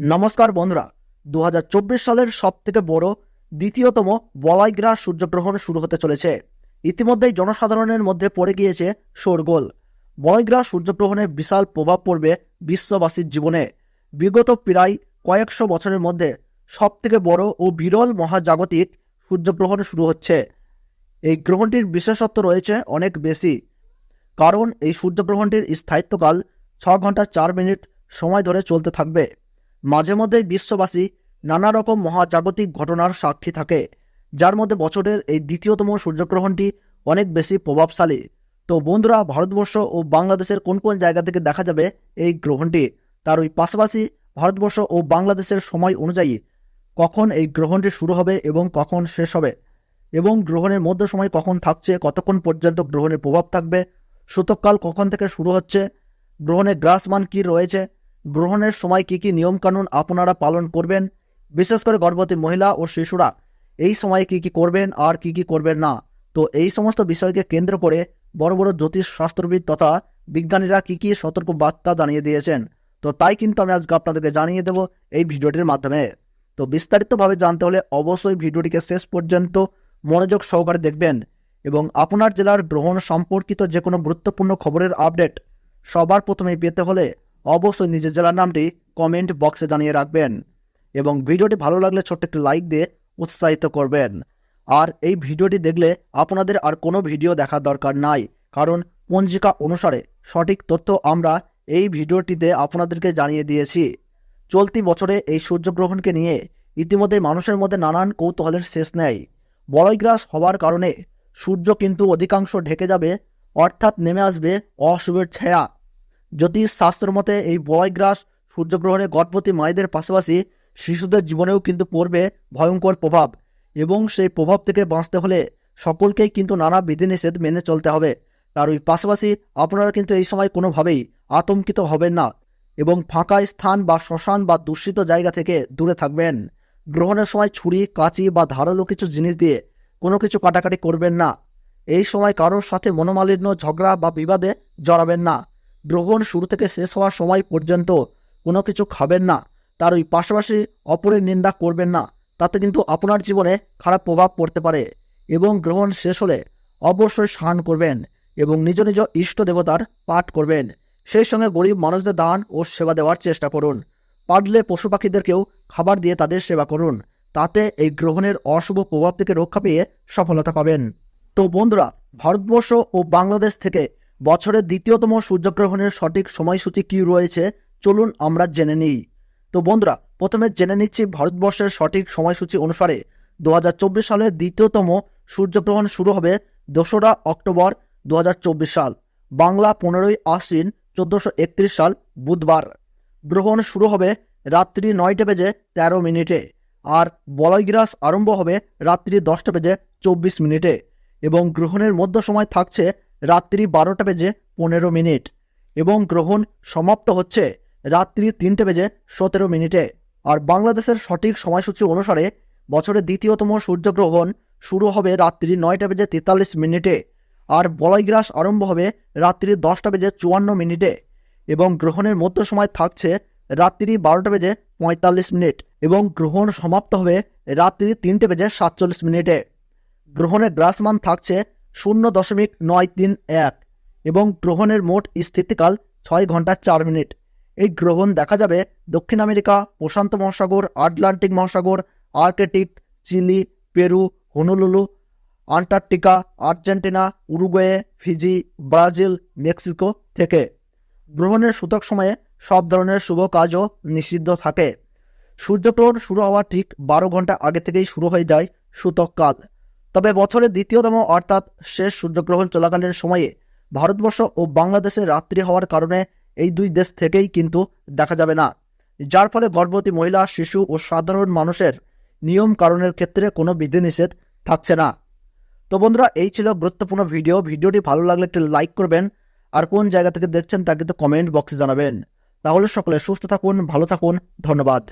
নমস্কার বন্ধুরা, 2024 সালের সবথেকে বড় দ্বিতীয়তম বলয় গ্রাস সূর্যগ্রহণ শুরু হতে চলেছে। ইতিমধ্যেই জনসাধারণের মধ্যে পড়ে গিয়েছে শোরগোল। বলয় গ্রাস সূর্যগ্রহণের বিশাল প্রভাব পড়বে বিশ্ববাসীর জীবনে। বিগত প্রায় কয়েকশো বছরের মধ্যে সবথেকে বড় ও বিরল মহাজাগতিক সূর্যগ্রহণ শুরু হচ্ছে। এই গ্রহণটির বিশেষত্ব রয়েছে অনেক বেশি, কারণ এই সূর্যগ্রহণটির স্থায়িত্বকাল 6 ঘন্টা 4 মিনিট সময় ধরে চলতে থাকবে। মাঝে মধ্যে বিশ্ববাসী নানা রকম মহাজাগতিক ঘটনার সাক্ষী থাকে, যার মধ্যে বছরের এই দ্বিতীয়তম সূর্যগ্রহণটি অনেক বেশি প্রভাবশালী। তো বন্ধুরা, ভারতবর্ষ ও বাংলাদেশের কোন কোন জায়গা থেকে দেখা যাবে এই গ্রহণটি, তার ওই পাশাপাশি ভারতবর্ষ ও বাংলাদেশের সময় অনুযায়ী কখন এই গ্রহণটি শুরু হবে এবং কখন শেষ হবে, এবং গ্রহণের মধ্য সময় কখন থাকছে, কতক্ষণ পর্যন্ত গ্রহণের প্রভাব থাকবে, সূতককাল কখন থেকে শুরু হচ্ছে, গ্রহণের গ্রাসমান কী রয়েছে, গ্রহণের সময় কী কী নিয়মকানুন আপনারা পালন করবেন, বিশেষ করে গর্ভবতী মহিলা ও শিশুরা এই সময়ে কী কী করবেন আর কী কী করবেন না। তো এই সমস্ত বিষয়কে কেন্দ্র করে বড় বড় জ্যোতিষ শাস্ত্রবিদ তথা বিজ্ঞানীরা কী কী সতর্ক বার্তা জানিয়ে দিয়েছেন, তো তাই কিন্তু আমি আজকে আপনাদেরকে জানিয়ে দেব এই ভিডিওটির মাধ্যমে। তো বিস্তারিতভাবে জানতে হলে অবশ্যই ভিডিওটিকে শেষ পর্যন্ত মনোযোগ সহকারে দেখবেন, এবং আপনার জেলার গ্রহণ সম্পর্কিত যে কোনো গুরুত্বপূর্ণ খবরের আপডেট সবার প্রথমেই পেতে হলে অবশ্যই নিজের জেলার নামটি কমেন্ট বক্সে জানিয়ে রাখবেন, এবং ভিডিওটি ভালো লাগলে ছোট্ট একটি লাইক দিয়ে উৎসাহিত করবেন। আর এই ভিডিওটি দেখলে আপনাদের আর কোনো ভিডিও দেখার দরকার নাই, কারণ পঞ্জিকা অনুসারে সঠিক তথ্য আমরা এই ভিডিওটিতে আপনাদেরকে জানিয়ে দিয়েছি। চলতি বছরে এই সূর্যগ্রহণকে নিয়ে ইতিমধ্যে মানুষের মধ্যে নানান কৌতূহলের শেষ নেই। বলয়গ্রাস হওয়ার কারণে সূর্য কিন্তু অধিকাংশ ঢেকে যাবে, অর্থাৎ নেমে আসবে অশুভের ছায়া। জ্যোতিষ শাস্ত্র মতে এই বলয়গ্রাস সূর্যগ্রহণে গর্ভবতী মায়েদের পাশাপাশি শিশুদের জীবনেও কিন্তু পড়বে ভয়ঙ্কর প্রভাব, এবং সেই প্রভাব থেকে বাঁচতে হলে সকলকেই কিন্তু নানা বিধিনিষেধ মেনে চলতে হবে। তার ওই পাশাপাশি আপনারা কিন্তু এই সময় কোনোভাবেই আতঙ্কিত হবেন না, এবং ফাঁকা স্থান বা শ্মশান বা দূষিত জায়গা থেকে দূরে থাকবেন। গ্রহণের সময় ছুরি, কাঁচি বা ধারালো কিছু জিনিস দিয়ে কোনো কিছু কাটাকাটি করবেন না। এই সময় কারোর সাথে মনোমালিন্য, ঝগড়া বা বিবাদে জড়াবেন না। গ্রহণ শুরু থেকে শেষ হওয়ার সময় পর্যন্ত কোনো কিছু খাবেন না। তার ওই পাশাপাশি অপরের নিন্দা করবেন না, তাতে কিন্তু আপনার জীবনে খারাপ প্রভাব পড়তে পারে। এবং গ্রহণ শেষ হলে অবশ্যই স্নান করবেন এবং নিজ নিজ ইষ্ট দেবতার পাঠ করবেন। সেই সঙ্গে গরিব মানুষদের দান ও সেবা দেওয়ার চেষ্টা করুন। পারলে পশু পাখিদেরকেও খাবার দিয়ে তাদের সেবা করুন, তাতে এই গ্রহণের অশুভ প্রভাব থেকে রক্ষা পেয়ে সফলতা পাবেন। তো বন্ধুরা, ভারতবর্ষ ও বাংলাদেশ থেকে বছরের দ্বিতীয়তম সূর্যগ্রহণের সঠিক সময়সূচি কী রয়েছে, চলুন আমরা জেনে নিই। তো বন্ধুরা, প্রথমে জেনে নিচ্ছি ভারতবর্ষের সঠিক সময়সূচি অনুসারে 2024 সালের দ্বিতীয়তম সূর্যগ্রহণ শুরু হবে 2রা অক্টোবর 2024 সাল, বাংলা 15ই আশ্বিন 1431 সাল বুধবার। গ্রহণ শুরু হবে রাত্রি 9টা বেজে 13 মিনিটে, আর বলয়গ্রাস আরম্ভ হবে রাত্রি 10টা বেজে 24 মিনিটে, এবং গ্রহণের মধ্য সময় থাকছে রাত্রি 12টা বেজে 15 মিনিট, এবং গ্রহণ সমাপ্ত হচ্ছে রাত্রি 3টে বেজে 17 মিনিটে। আর বাংলাদেশের সঠিক সময়সূচি অনুসারে বছরের দ্বিতীয়তম সূর্যগ্রহণ শুরু হবে রাত্রি 9টা বেজে 43 মিনিটে, আর বলয়গ্রাস আরম্ভ হবে রাত্রি 10টা বেজে 54 মিনিটে, এবং গ্রহণের মধ্য সময় থাকছে রাত্রি 12টা বেজে 45 মিনিট, এবং গ্রহণ সমাপ্ত হবে রাত্রি 3টে বেজে 47 মিনিটে। গ্রহণের গ্রাসমান থাকছে 0.931, এবং গ্রহণের মোট স্থিতিকাল 6 ঘন্টা 4 মিনিট। এই গ্রহণ দেখা যাবে দক্ষিণ আমেরিকা, প্রশান্ত মহাসাগর, আটলান্টিক মহাসাগর, Arctic, Chile, Peru, Honolulu, Antarctica, Argentina, Uruguay, Fiji, Brazil, Mexico থেকে। গ্রহণের সূতক সময়ে সব ধরনের শুভ কাজও নিষিদ্ধ থাকে। সূর্যগ্রহণ শুরু হওয়ার ঠিক 12 ঘন্টা আগে থেকেই শুরু হয়ে যায় সূতক কাল। তবে বছরের দ্বিতীয়তম অর্থাৎ শেষ সূর্যগ্রহণ চলাকালীন সময়ে ভারতবর্ষ ও বাংলাদেশে রাত্রি হওয়ার কারণে এই দুই দেশ থেকেই কিন্তু দেখা যাবে না, যার ফলে গর্ভবতী মহিলা, শিশু ও সাধারণ মানুষের নিয়ম কারণের ক্ষেত্রে কোনো বিধিনিষেধ থাকছে না। তো বন্ধুরা, এই ছিল গুরুত্বপূর্ণ ভিডিওটি ভালো লাগলে একটু লাইক করবেন, আর কোন জায়গা থেকে দেখছেন তা কিন্তু কমেন্ট বক্সে জানাবেন। তাহলে সকলে সুস্থ থাকুন, ভালো থাকুন, ধন্যবাদ।